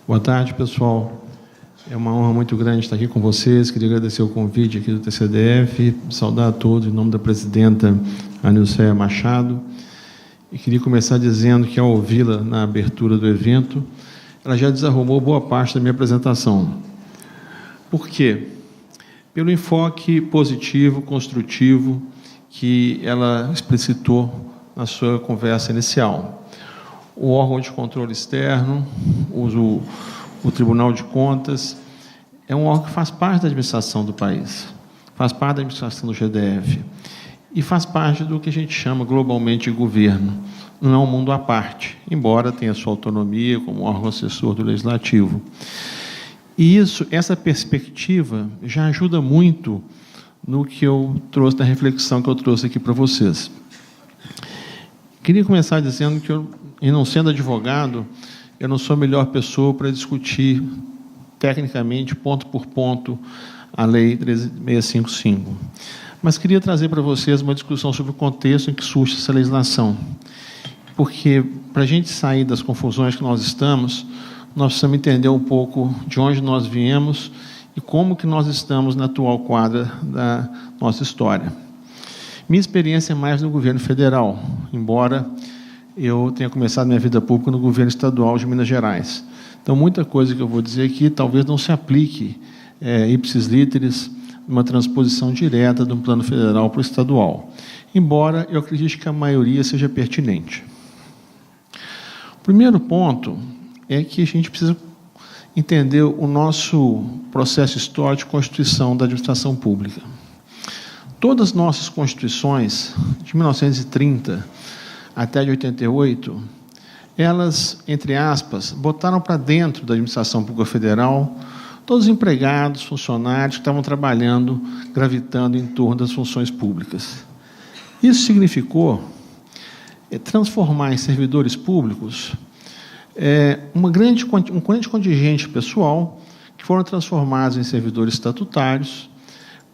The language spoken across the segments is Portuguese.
Boa tarde, pessoal. É uma honra muito grande estar aqui com vocês. Queria agradecer o convite aqui do TCDF, saudar a todos em nome da presidenta Anilceia Machado. E queria começar dizendo que, ao ouvi-la na abertura do evento, ela já desarrumou boa parte da minha apresentação. Por quê? Pelo enfoque positivo, construtivo, que ela explicitou na sua conversa inicial. O órgão de controle externo, o Tribunal de Contas, é um órgão que faz parte da administração do país, faz parte da administração do GDF e faz parte do que a gente chama globalmente de governo. Não é um mundo à parte, embora tenha sua autonomia como órgão assessor do Legislativo. E essa perspectiva já ajuda muito no que eu trouxe, na reflexão que eu trouxe aqui para vocês. Queria começar dizendo que e não sendo advogado, eu não sou a melhor pessoa para discutir tecnicamente, ponto por ponto, a Lei 13.655. Mas queria trazer para vocês uma discussão sobre o contexto em que surge essa legislação. Porque, para a gente sair das confusões que nós estamos, nós precisamos entender um pouco de onde nós viemos e como que nós estamos na atual quadra da nossa história. Minha experiência é mais no governo federal, embora eu tenha começado minha vida pública no governo estadual de Minas Gerais. Então, muita coisa que eu vou dizer aqui talvez não se aplique ipsis literis, uma transposição direta de um plano federal para o estadual, embora eu acredite que a maioria seja pertinente. O primeiro ponto é que a gente precisa entender o nosso processo histórico de constituição da administração pública. Todas as nossas constituições, de 1930 até de 88, elas, entre aspas, botaram para dentro da administração pública federal todos os empregados, funcionários que estavam trabalhando, gravitando em torno das funções públicas. Isso significou transformar em servidores públicos um grande contingente pessoal que foram transformados em servidores estatutários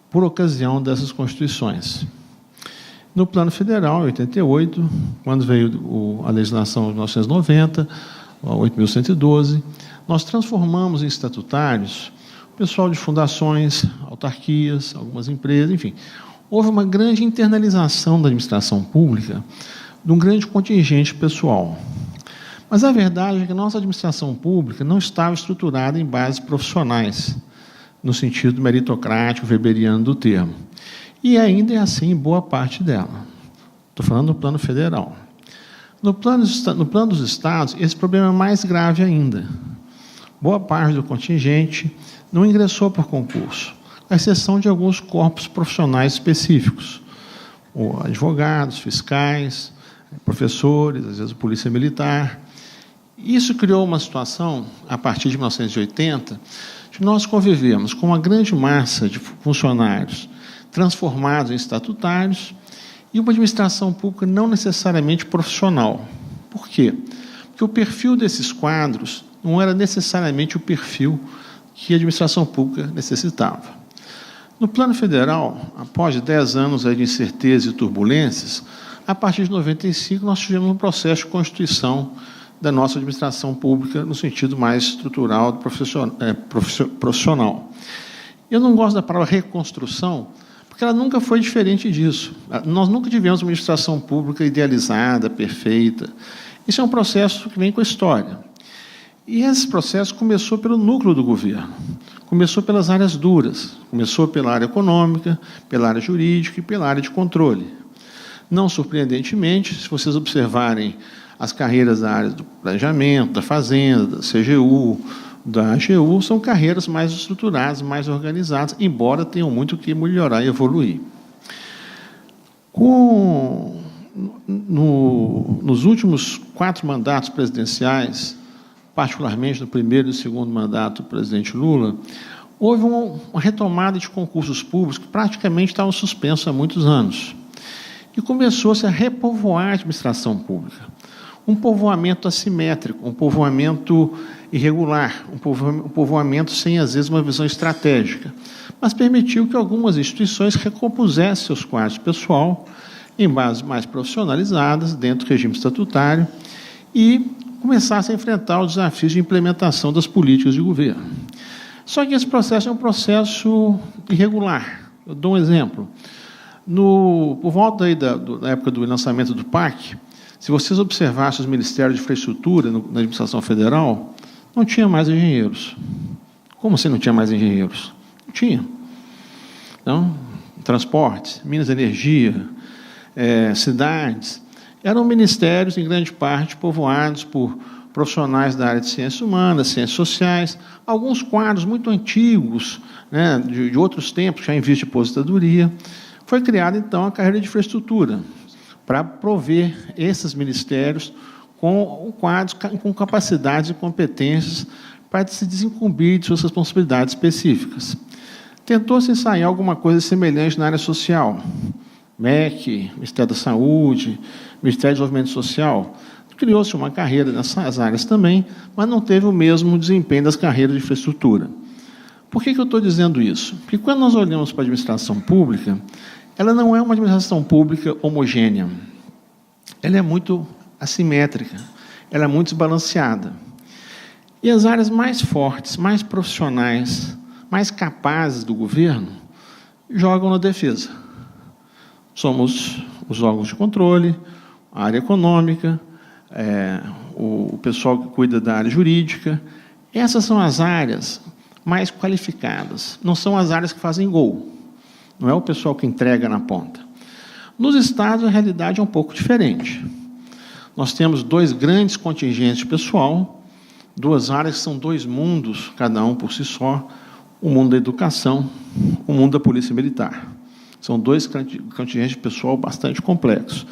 por ocasião dessas constituições. No plano federal, em 88, quando veio a legislação de 1990, a 8.112, nós transformamos em estatutários o pessoal de fundações, autarquias, algumas empresas, enfim. Houve uma grande internalização da administração pública de um grande contingente pessoal. Mas a verdade é que a nossa administração pública não estava estruturada em bases profissionais, no sentido meritocrático, weberiano do termo. E ainda é assim em boa parte dela. Estou falando do plano federal. No plano dos estados, esse problema é mais grave ainda. Boa parte do contingente não ingressou por concurso, à exceção de alguns corpos profissionais específicos, advogados, fiscais, professores, às vezes polícia militar. Isso criou uma situação, a partir de 1980, que nós convivemos com uma grande massa de funcionários transformados em estatutários e uma administração pública não necessariamente profissional. Por quê? Porque o perfil desses quadros não era necessariamente o perfil que a administração pública necessitava. No plano federal, após 10 anos de incerteza e turbulências, a partir de 95 nós tivemos um processo de constituição da nossa administração pública no sentido mais estrutural, profissional. Eu não gosto da palavra reconstrução, porque ela nunca foi diferente disso. Nós nunca tivemos uma administração pública idealizada, perfeita. Isso é um processo que vem com a história. E esse processo começou pelo núcleo do governo. Começou pelas áreas duras. Começou pela área econômica, pela área jurídica e pela área de controle. Não surpreendentemente, se vocês observarem as carreiras da área do planejamento, da fazenda, da CGU, da AGU, são carreiras mais estruturadas, mais organizadas, embora tenham muito que melhorar e evoluir. Nos últimos 4 mandatos presidenciais, particularmente no primeiro e segundo mandato do presidente Lula, houve uma retomada de concursos públicos que praticamente estavam suspensos há muitos anos. E começou-se a repovoar a administração pública. Um povoamento assimétrico, um povoamento irregular, um povoamento sem, às vezes, uma visão estratégica, mas permitiu que algumas instituições recompusessem seus quadros pessoal em bases mais profissionalizadas, dentro do regime estatutário, e começasse a enfrentar os desafios de implementação das políticas de governo. Só que esse processo é um processo irregular. Eu dou um exemplo. Por volta aí da época do lançamento do PAC, se vocês observassem os ministérios de infraestrutura na administração federal, não tinha mais engenheiros. Como assim não tinha mais engenheiros? Não tinha. Então, transportes, Minas de Energia, cidades, eram ministérios, em grande parte, povoados por profissionais da área de ciências humanas, ciências sociais, alguns quadros muito antigos, né, de outros tempos, já em vista de aposentadoria. Foi criada, então, a carreira de infraestrutura, para prover esses ministérios com quadros, com capacidades e competências para se desincumbir de suas responsabilidades específicas. Tentou-se ensaiar alguma coisa semelhante na área social. MEC, Ministério da Saúde, Ministério do Desenvolvimento Social. Criou-se uma carreira nessas áreas também, mas não teve o mesmo desempenho das carreiras de infraestrutura. Por que eu estou dizendo isso? Porque quando nós olhamos para a administração pública, ela não é uma administração pública homogênea. Ela é muito assimétrica, ela é muito desbalanceada. E as áreas mais fortes, mais profissionais, mais capazes do governo, jogam na defesa. Somos os órgãos de controle, a área econômica, o pessoal que cuida da área jurídica. Essas são as áreas mais qualificadas, não são as áreas que fazem gol, não é o pessoal que entrega na ponta. Nos estados, a realidade é um pouco diferente. Nós temos dois grandes contingentes de pessoal, duas áreas que são dois mundos, cada um por si só, o mundo da educação, o mundo da polícia militar. São dois contingentes de pessoal bastante complexos.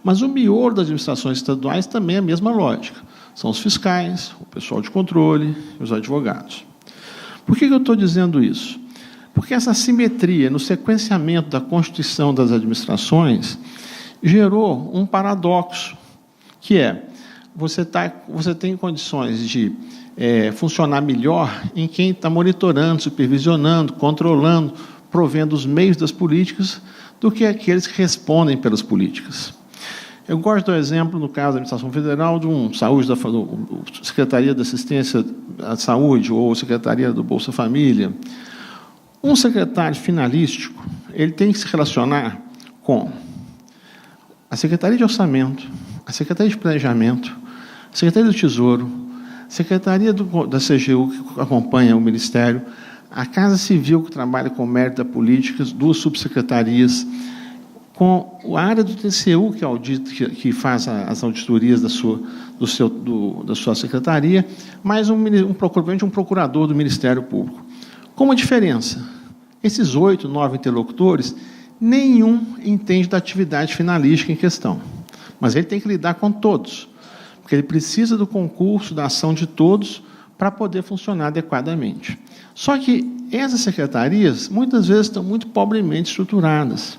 Mas o miolo das administrações estaduais também é a mesma lógica. São os fiscais, o pessoal de controle e os advogados. Por que eu estou dizendo isso? Porque essa assimetria no sequenciamento da constituição das administrações gerou um paradoxo, que é, você tem condições de funcionar melhor em quem está monitorando, supervisionando, controlando, provendo os meios das políticas, do que aqueles que respondem pelas políticas. Eu gosto do exemplo, no caso da administração federal, de Secretaria da Assistência à Saúde ou Secretaria do Bolsa Família. Um secretário finalístico, ele tem que se relacionar com a Secretaria de Orçamento, a Secretaria de Planejamento, a Secretaria do Tesouro, a Secretaria da CGU, que acompanha o Ministério, a Casa Civil, que trabalha com mérito da política, duas subsecretarias, com a área do TCU, que audita, que faz as auditorias da sua secretaria, mais um procurador do Ministério Público. Com uma diferença, esses 8, 9 interlocutores, nenhum entende da atividade finalística em questão, mas ele tem que lidar com todos, porque ele precisa do concurso, da ação de todos, para poder funcionar adequadamente. Só que essas secretarias, muitas vezes, estão muito pobremente estruturadas.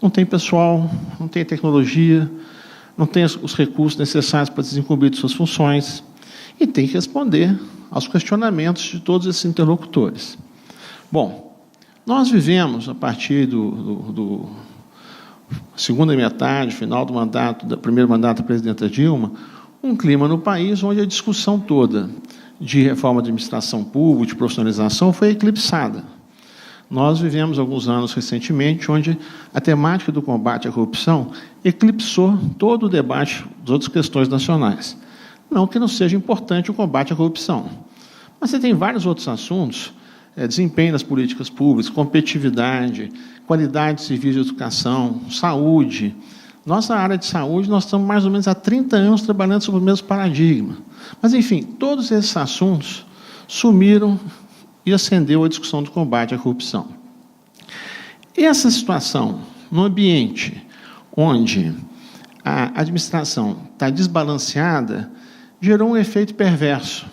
Não tem pessoal, não tem tecnologia, não tem os recursos necessários para desincumbir de suas funções, e tem que responder aos questionamentos de todos esses interlocutores. Bom, nós vivemos, a partir do segunda metade, final do primeiro mandato da presidenta Dilma, um clima no país onde a discussão toda de reforma da administração pública, de profissionalização, foi eclipsada. Nós vivemos alguns anos recentemente onde a temática do combate à corrupção eclipsou todo o debate das outras questões nacionais. Não que não seja importante o combate à corrupção, mas você tem vários outros assuntos, desempenho das políticas públicas, competitividade, qualidade de serviço de educação, saúde. Nossa área de saúde, nós estamos mais ou menos há 30 anos trabalhando sobre o mesmo paradigma. Mas, enfim, todos esses assuntos sumiram e acendeu a discussão do combate à corrupção. Essa situação, no ambiente onde a administração está desbalanceada, gerou um efeito perverso,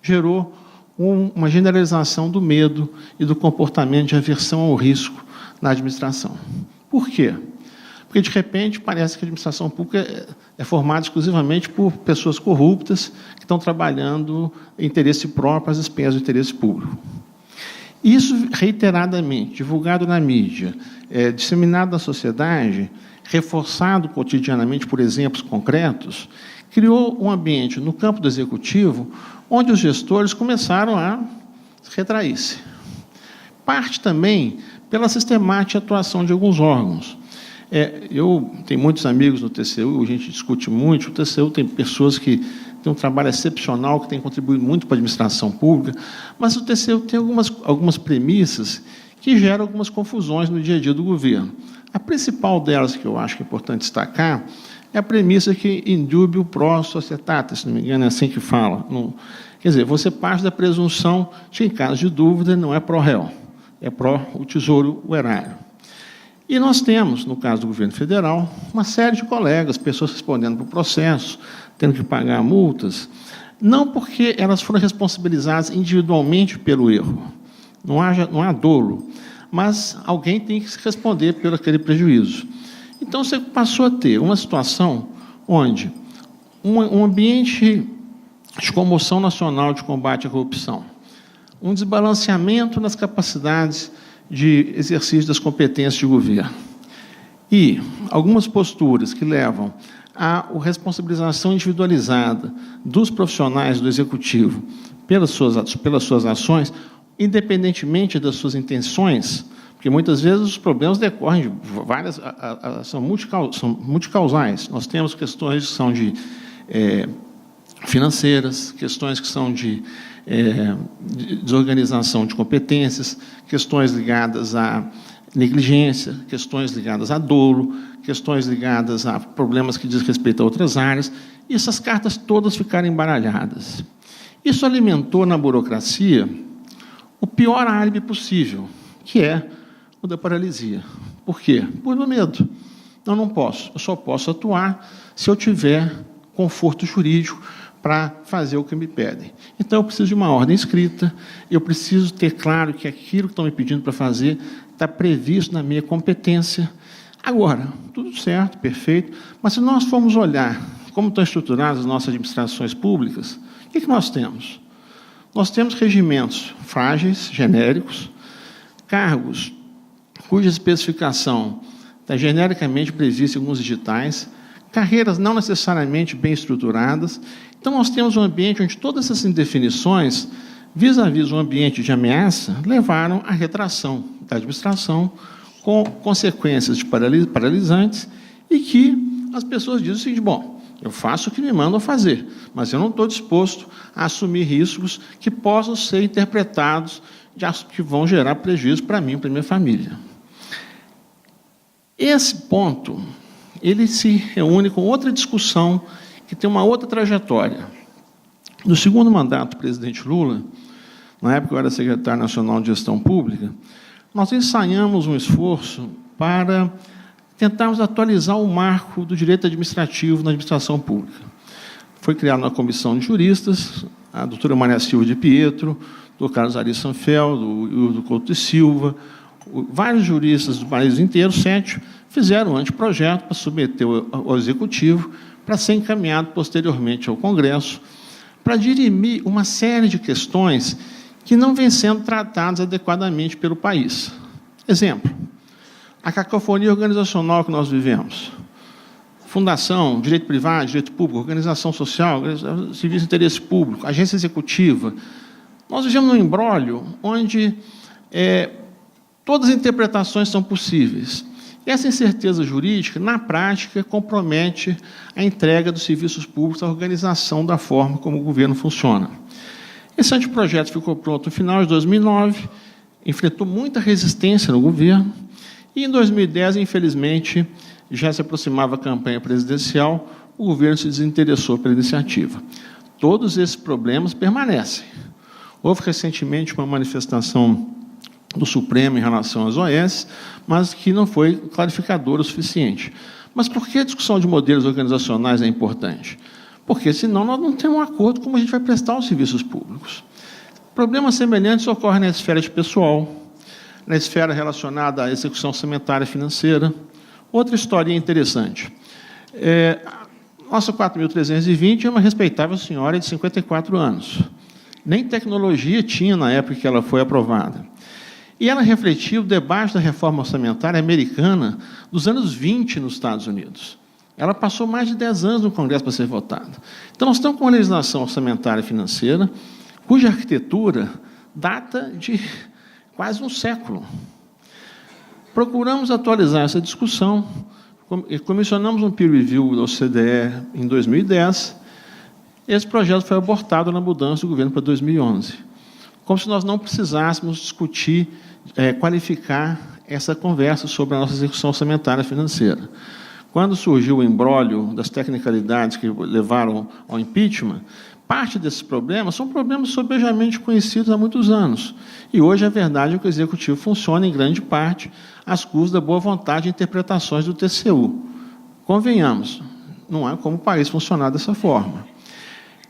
gerou uma generalização do medo e do comportamento de aversão ao risco na administração. Por quê? Porque, de repente, parece que a administração pública é formada exclusivamente por pessoas corruptas que estão trabalhando em interesse próprio às expensas do interesse público. Isso, reiteradamente, divulgado na mídia, disseminado na sociedade, reforçado cotidianamente por exemplos concretos, criou um ambiente no campo do executivo onde os gestores começaram a retrair-se. Parte também pela sistemática atuação de alguns órgãos. Eu tenho muitos amigos no TCU, a gente discute muito, o TCU tem pessoas que têm um trabalho excepcional, que têm contribuído muito para a administração pública, mas o TCU tem algumas premissas que geram algumas confusões no dia a dia do governo. A principal delas, que eu acho que é importante destacar, é a premissa que indubio pro societatis, se não me engano, é assim que fala. Quer dizer, você parte da presunção de que, em caso de dúvida, não é pró-réu, é pró o tesouro o erário. E nós temos, no caso do governo federal, uma série de colegas, pessoas respondendo por processo, tendo que pagar multas, não porque elas foram responsabilizadas individualmente pelo erro, não há dolo, mas alguém tem que responder por aquele prejuízo. Então, você passou a ter uma situação onde um ambiente de comoção nacional de combate à corrupção, um desbalanceamento nas capacidades de exercício das competências de governo e algumas posturas que levam à responsabilização individualizada dos profissionais do executivo pelas suas ações, independentemente das suas intenções, porque muitas vezes os problemas decorrem de várias, são multicausais. Nós temos questões que são de financeiras, questões que são de desorganização de competências, questões ligadas à negligência, questões ligadas a dolo, questões ligadas a problemas que diz respeito a outras áreas, e essas cartas todas ficaram embaralhadas. Isso alimentou na burocracia o pior álibi possível, que é o da paralisia. Por quê? Por medo. Não posso. Eu só posso atuar se eu tiver conforto jurídico para fazer o que me pedem. Então, eu preciso de uma ordem escrita, eu preciso ter claro que aquilo que estão me pedindo para fazer está previsto na minha competência. Agora, tudo certo, perfeito, mas se nós formos olhar como estão estruturadas as nossas administrações públicas, o que nós temos? Nós temos regimentos frágeis, genéricos, cargos cuja especificação está genericamente prevista em alguns editais, carreiras não necessariamente bem estruturadas. Então, nós temos um ambiente onde todas essas indefinições, vis-à-vis um ambiente de ameaça, levaram à retração da administração, com consequências de paralisantes, e que as pessoas dizem o seguinte: bom, eu faço o que me mandam fazer, mas eu não estou disposto a assumir riscos que possam ser interpretados, que vão gerar prejuízo para mim e para a minha família. Esse ponto, ele se reúne com outra discussão que tem uma outra trajetória. No segundo mandato do presidente Lula, na época eu era secretário nacional de gestão pública, nós ensaiamos um esforço para tentarmos atualizar o marco do direito administrativo na administração pública. Foi criada uma comissão de juristas, a doutora Maria Silva de Pietro, o doutor Carlos Ari Sanfel, do Couto de Silva, vários juristas do país inteiro, 7, fizeram um anteprojeto para submeter ao Executivo, para ser encaminhado posteriormente ao Congresso, para dirimir uma série de questões que não vêm sendo tratadas adequadamente pelo país. Exemplo, a cacofonia organizacional que nós vivemos. Fundação, direito privado, direito público, organização social, serviço de interesse público, agência executiva. Nós vivemos num imbróglio onde todas as interpretações são possíveis. E essa incerteza jurídica, na prática, compromete a entrega dos serviços públicos, a organização da forma como o governo funciona. Esse anteprojeto ficou pronto no final de 2009, enfrentou muita resistência no governo, e em 2010, infelizmente, já se aproximava a campanha presidencial, o governo se desinteressou pela iniciativa. Todos esses problemas permanecem. Houve recentemente uma manifestação do Supremo em relação às OS, mas que não foi clarificadora o suficiente. Mas por que a discussão de modelos organizacionais é importante? Porque, senão, nós não temos um acordo como a gente vai prestar os serviços públicos. Problemas semelhantes ocorrem na esfera de pessoal, na esfera relacionada à execução orçamentária financeira. Outra historinha interessante. Nossa 4.320 é uma respeitável senhora de 54 anos. Nem tecnologia tinha na época que ela foi aprovada. E ela refletiu o debate da reforma orçamentária americana dos anos 20 nos Estados Unidos. Ela passou mais de 10 anos no Congresso para ser votada. Então, nós estamos com uma legislação orçamentária e financeira, cuja arquitetura data de quase um século. Procuramos atualizar essa discussão, comissionamos um peer review da OCDE em 2010, esse projeto foi abortado na mudança do governo para 2011, como se nós não precisássemos discutir, qualificar essa conversa sobre a nossa execução orçamentária financeira. Quando surgiu o imbróglio das tecnicalidades que levaram ao impeachment, parte desses problemas são problemas sobejamente conhecidos há muitos anos. E hoje a verdade é que o Executivo funciona, em grande parte, às custas da boa vontade e interpretações do TCU. Convenhamos, não há como o país funcionar dessa forma.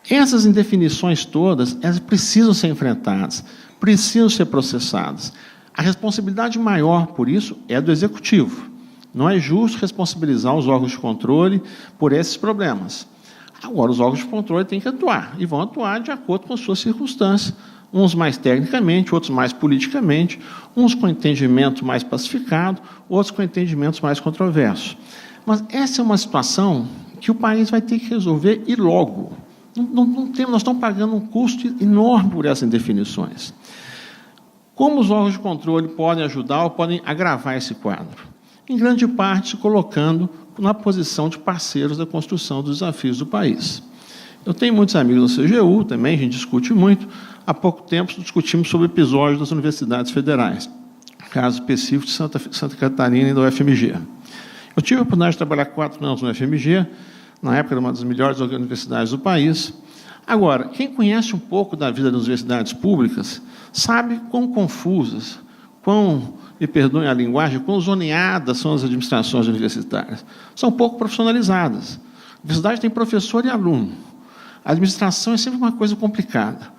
Essas indefinições todas, elas precisam ser enfrentadas, precisam ser processadas. A responsabilidade maior por isso é do Executivo. Não é justo responsabilizar os órgãos de controle por esses problemas. Agora, os órgãos de controle têm que atuar, e vão atuar de acordo com as suas circunstâncias, uns mais tecnicamente, outros mais politicamente, uns com entendimento mais pacificado, outros com entendimentos mais controversos. Mas essa é uma situação que o país vai ter que resolver, e logo. Nós estamos pagando um custo enorme por essas indefinições. Como os órgãos de controle podem ajudar ou podem agravar esse quadro? Em grande parte, se colocando na posição de parceiros da construção dos desafios do país. Eu tenho muitos amigos no CGU, também, a gente discute muito. Há pouco tempo, discutimos sobre episódios das universidades federais, caso específico de Santa Catarina e da UFMG. Eu tive a oportunidade de trabalhar 4 anos no UFMG, na época era uma das melhores universidades do país. Agora, quem conhece um pouco da vida das universidades públicas sabe quão confusas, me perdoem a linguagem, quão zoneadas são as administrações universitárias. São pouco profissionalizadas. A universidade tem professor e aluno. A administração é sempre uma coisa complicada.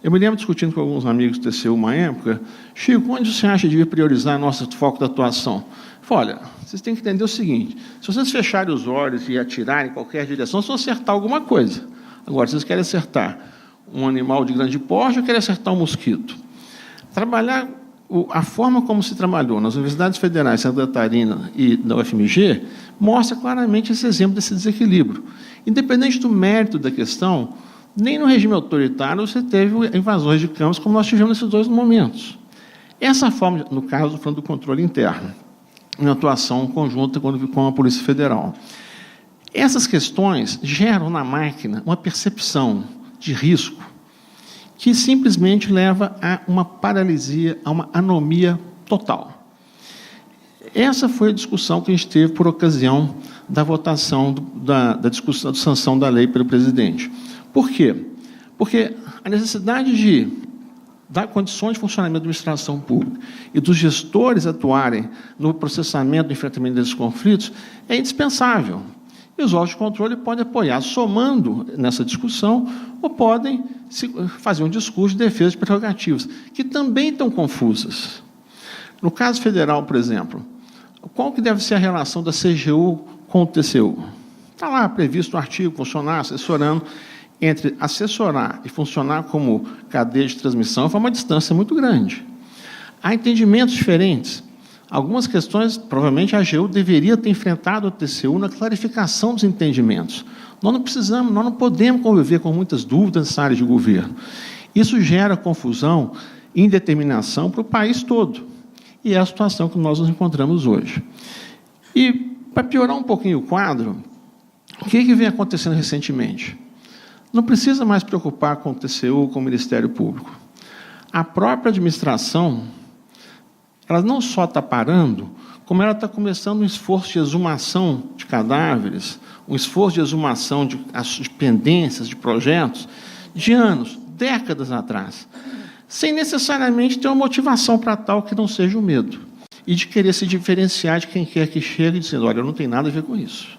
Eu me lembro discutindo com alguns amigos do TCU uma época, Chico, onde você acha que devia priorizar nosso foco da atuação? Eu falei, olha, vocês têm que entender o seguinte, se vocês fecharem os olhos e atirarem em qualquer direção, vocês vão acertar alguma coisa. Agora, vocês querem acertar um animal de grande porte ou querem acertar um mosquito? Trabalhar a forma como se trabalhou nas universidades federais, Santa Catarina e da UFMG, mostra claramente esse exemplo desse desequilíbrio. Independente do mérito da questão, nem no regime autoritário você teve invasões de campos como nós tivemos nesses 2 momentos. Essa forma, no caso, falando do controle interno, em atuação conjunta com a Polícia Federal. Essas questões geram na máquina uma percepção de risco que simplesmente leva a uma paralisia, a uma anomia total. Essa foi a discussão que a gente teve por ocasião da votação da discussão de sanção da lei pelo presidente. Por quê? Porque a necessidade de dar condições de funcionamento da administração pública e dos gestores atuarem no processamento do enfrentamento desses conflitos é indispensável. E os órgãos de controle podem apoiar, somando nessa discussão, ou podem fazer um discurso de defesa de prerrogativas, que também estão confusas. No caso federal, por exemplo, qual que deve ser a relação da CGU com o TCU? Está lá previsto no artigo, funcionar, assessorando. Entre assessorar e funcionar como cadeia de transmissão foi uma distância muito grande. Há entendimentos diferentes. Algumas questões, provavelmente, a AGU deveria ter enfrentado o TCU na clarificação dos entendimentos. Nós não podemos conviver com muitas dúvidas nessa área de governo. Isso gera confusão e indeterminação para o país todo. E é a situação que nós nos encontramos hoje. E, para piorar um pouquinho o quadro, o que vem acontecendo recentemente? Não precisa mais preocupar com o TCU, com o Ministério Público. A própria administração, ela não só está parando, como ela está começando um esforço de exumação de cadáveres, um esforço de exumação de pendências, de projetos, de anos, décadas atrás, sem necessariamente ter uma motivação para tal que não seja o medo, e de querer se diferenciar de quem quer que chegue, dizendo, olha, eu não tenho nada a ver com isso.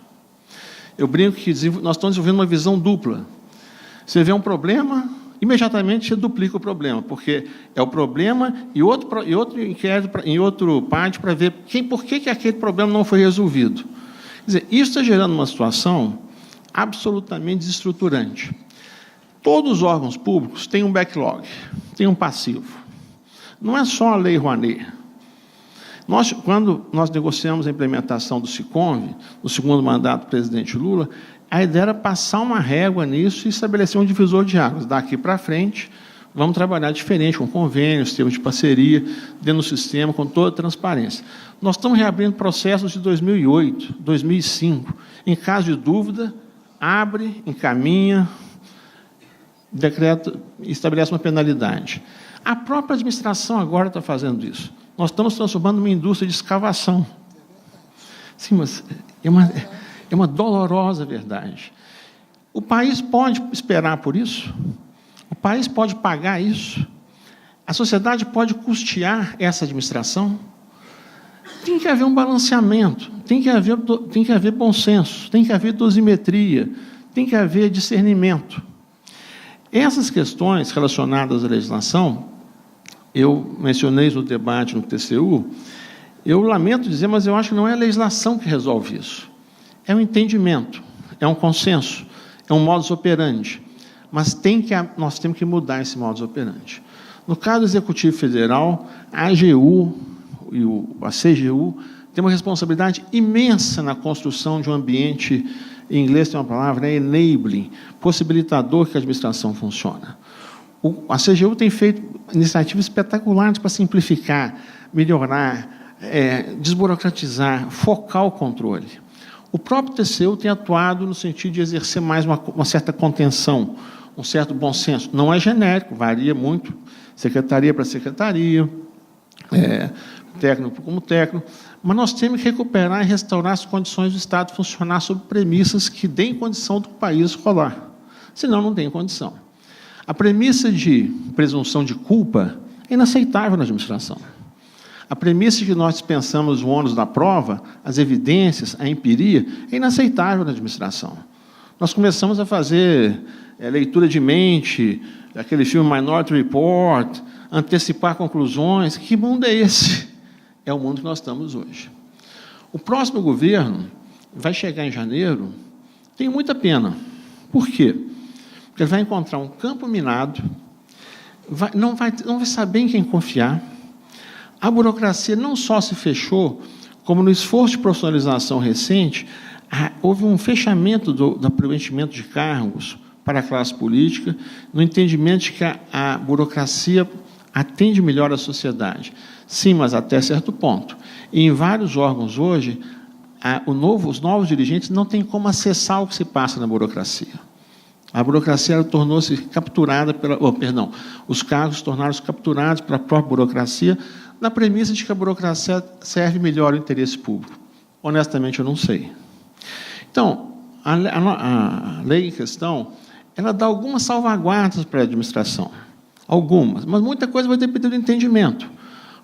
Eu brinco que nós estamos desenvolvendo uma visão dupla. Você vê um problema, imediatamente você duplica o problema, porque é o problema e outro inquérito em outro parte para ver por que aquele problema não foi resolvido. Quer dizer, isso está gerando uma situação absolutamente desestruturante. Todos os órgãos públicos têm um backlog, têm um passivo. Não é só a Lei Rouanet. Quando nós negociamos a implementação do SICOMV, no segundo mandato do presidente Lula, a ideia era passar uma régua nisso e estabelecer um divisor de águas. Daqui para frente, vamos trabalhar diferente, com convênios, termos de parceria, dentro do sistema, com toda a transparência. Nós estamos reabrindo processos de 2008, 2005. Em caso de dúvida, abre, encaminha, decreta e estabelece uma penalidade. A própria administração agora está fazendo isso. Nós estamos transformando uma indústria de escavação. Sim, mas é uma dolorosa verdade. O país pode esperar por isso? O país pode pagar isso? A sociedade pode custear essa administração? Tem que haver um balanceamento, tem que haver bom senso, tem que haver dosimetria, tem que haver discernimento. Essas questões relacionadas à legislação, eu mencionei no debate no TCU, eu lamento dizer, mas eu acho que não é a legislação que resolve isso. É um entendimento, é um consenso, é um modus operandi. Mas nós temos que mudar esse modus operandi. No caso do Executivo Federal, a AGU e a CGU têm uma responsabilidade imensa na construção de um ambiente, em inglês tem uma palavra, enabling, possibilitador que a administração funcione. A CGU tem feito iniciativas espetaculares para simplificar, melhorar, desburocratizar, focar o controle. O próprio TCU tem atuado no sentido de exercer mais uma certa contenção, um certo bom senso. Não é genérico, varia muito, secretaria para secretaria, técnico como técnico, mas nós temos que recuperar e restaurar as condições do Estado funcionar sob premissas que deem condição do país rolar. Senão, não tem condição. A premissa de presunção de culpa é inaceitável na administração. A premissa de que nós dispensamos o ônus da prova, as evidências, a empiria, é inaceitável na administração. Nós começamos a fazer leitura de mente, aquele filme Minority Report, antecipar conclusões. Que mundo é esse? É o mundo que nós estamos hoje. O próximo governo vai chegar em janeiro, tem muita pena. Por quê? Porque ele vai encontrar um campo minado, não vai saber em quem confiar. A burocracia não só se fechou, como no esforço de profissionalização recente, houve um fechamento do preenchimento de cargos para a classe política, no entendimento de que a burocracia atende melhor a sociedade. Sim, mas até certo ponto. E em vários órgãos hoje, os novos dirigentes não têm como acessar o que se passa na burocracia. A burocracia tornou-se capturada os cargos tornaram-se capturados pela própria burocracia, na premissa de que a burocracia serve melhor ao interesse público. Honestamente, eu não sei. Então, a lei em questão, ela dá algumas salvaguardas para a administração. Algumas, mas muita coisa vai depender do entendimento.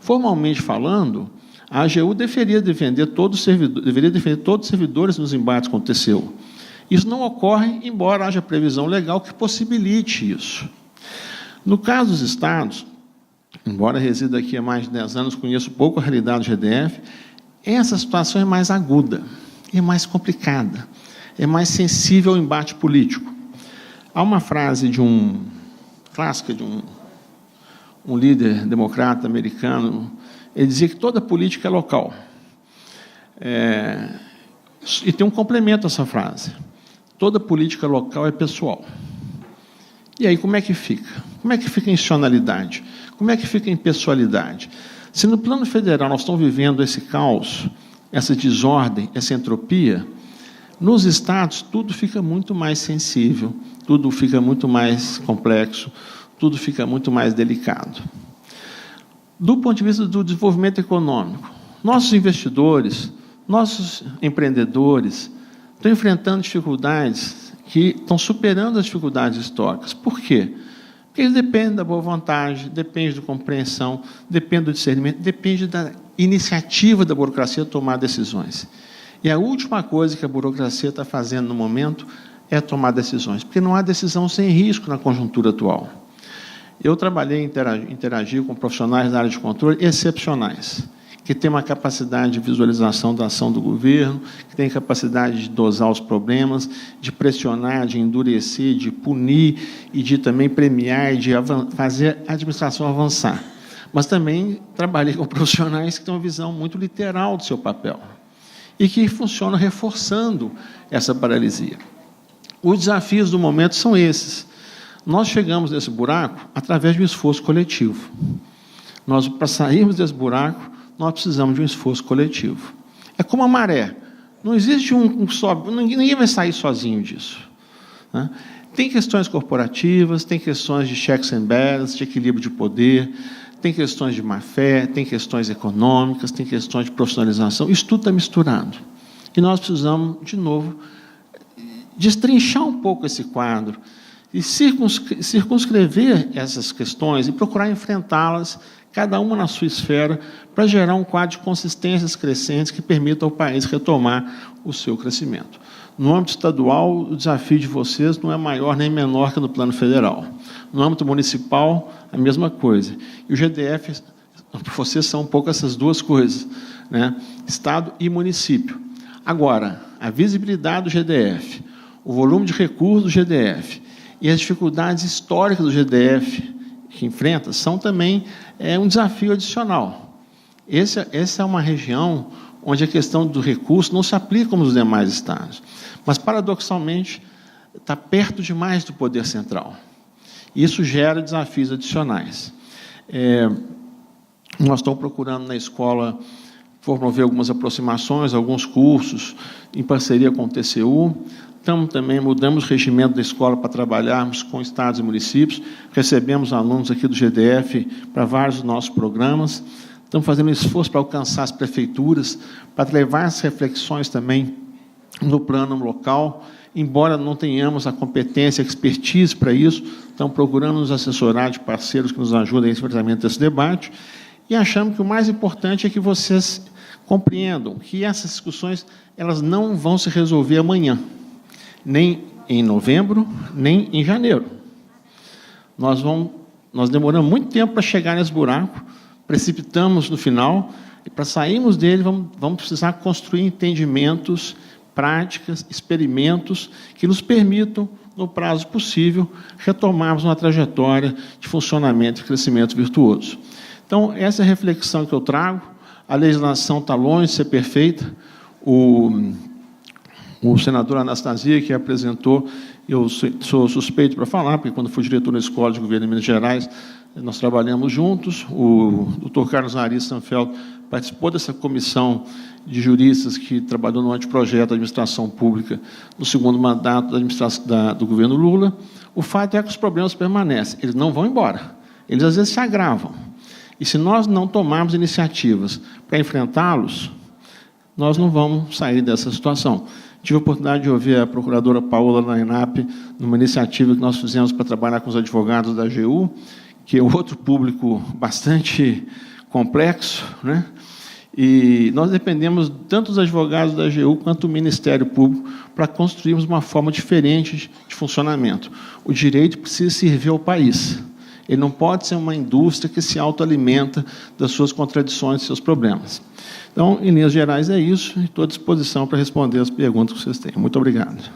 Formalmente falando, a AGU deveria defender todos os servidores nos embates com o TCU. Isso não ocorre, embora haja previsão legal que possibilite isso. No caso dos estados, embora resida aqui há mais de 10 anos, conheço pouco a realidade do GDF, essa situação é mais aguda, é mais complicada, é mais sensível ao embate político. Há uma frase clássica de um líder democrata americano, ele dizia que toda política é local. E tem um complemento a essa frase. Toda política local é pessoal. E aí, como é que fica? Como é que fica a institucionalidade? Como é que fica a impessoalidade? Se no plano federal nós estamos vivendo esse caos, essa desordem, essa entropia, nos estados tudo fica muito mais sensível, tudo fica muito mais complexo, tudo fica muito mais delicado. Do ponto de vista do desenvolvimento econômico, nossos investidores, nossos empreendedores estão enfrentando dificuldades que estão superando as dificuldades históricas. Por quê? Porque eles dependem da boa vontade, dependem da compreensão, dependem do discernimento, dependem da iniciativa da burocracia tomar decisões. E a última coisa que a burocracia está fazendo no momento é tomar decisões, porque não há decisão sem risco na conjuntura atual. Eu trabalhei, interagi com profissionais da área de controle excepcionais, que têm uma capacidade de visualização da ação do governo, que têm capacidade de dosar os problemas, de pressionar, de endurecer, de punir e de também premiar e de fazer a administração avançar. Mas também trabalhei com profissionais que têm uma visão muito literal do seu papel e que funcionam reforçando essa paralisia. Os desafios do momento são esses. Nós chegamos nesse buraco através de um esforço coletivo. Para sairmos desse buraco, nós precisamos de um esforço coletivo. É como a maré. Não existe um só... Ninguém vai sair sozinho disso, né? Tem questões corporativas, tem questões de checks and balances, de equilíbrio de poder, tem questões de má-fé, tem questões econômicas, tem questões de profissionalização. Isso tudo está misturado. E nós precisamos, de novo, destrinchar um pouco esse quadro e circunscrever essas questões e procurar enfrentá-las, cada uma na sua esfera, para gerar um quadro de consistências crescentes que permita ao país retomar o seu crescimento. No âmbito estadual, o desafio de vocês não é maior nem menor que no plano federal. No âmbito municipal, a mesma coisa. E o GDF, vocês são um pouco essas duas coisas, né? Estado e município. Agora, a visibilidade do GDF, o volume de recursos do GDF e as dificuldades históricas do GDF que enfrenta são também um desafio adicional. Essa é uma região onde a questão do recurso não se aplica como nos demais estados, mas, paradoxalmente, está perto demais do poder central. Isso gera desafios adicionais. Nós estamos procurando na escola promover algumas aproximações, alguns cursos em parceria com o TCU. Também mudamos o regimento da escola para trabalharmos com estados e municípios. Recebemos alunos aqui do GDF para vários dos nossos programas. Estamos fazendo um esforço para alcançar as prefeituras, para levar as reflexões também no plano local. Embora não tenhamos a competência, a expertise para isso, estamos procurando nos assessorar de parceiros que nos ajudem no enfrentamento desse debate. E achamos que o mais importante é que vocês compreendam que essas discussões elas não vão se resolver amanhã, nem em novembro, nem em janeiro. Nós demoramos muito tempo para chegar nesse buraco, precipitamos no final, e para sairmos dele, vamos precisar construir entendimentos, práticas, experimentos que nos permitam, no prazo possível, retomarmos uma trajetória de funcionamento e crescimento virtuoso. Então, essa é a reflexão que eu trago. A legislação está longe de ser perfeita. O senador Anastasia, que apresentou, eu sou suspeito para falar, porque quando fui diretor da Escola de Governo de Minas Gerais, nós trabalhamos juntos. O doutor Carlos Nariz Sanfeld participou dessa comissão de juristas que trabalhou no anteprojeto da administração pública no segundo mandato do governo Lula. O fato é que os problemas permanecem, eles não vão embora, eles às vezes se agravam. E se nós não tomarmos iniciativas para enfrentá-los, nós não vamos sair dessa situação. Tive a oportunidade de ouvir a procuradora Paola na ENAP, numa iniciativa que nós fizemos para trabalhar com os advogados da AGU, que é outro público bastante complexo, né? E nós dependemos tanto dos advogados da AGU quanto do Ministério Público para construirmos uma forma diferente de funcionamento. O direito precisa servir ao país. Ele não pode ser uma indústria que se autoalimenta das suas contradições, dos seus problemas. Então, em linhas gerais, é isso. Estou à disposição para responder as perguntas que vocês têm. Muito obrigado.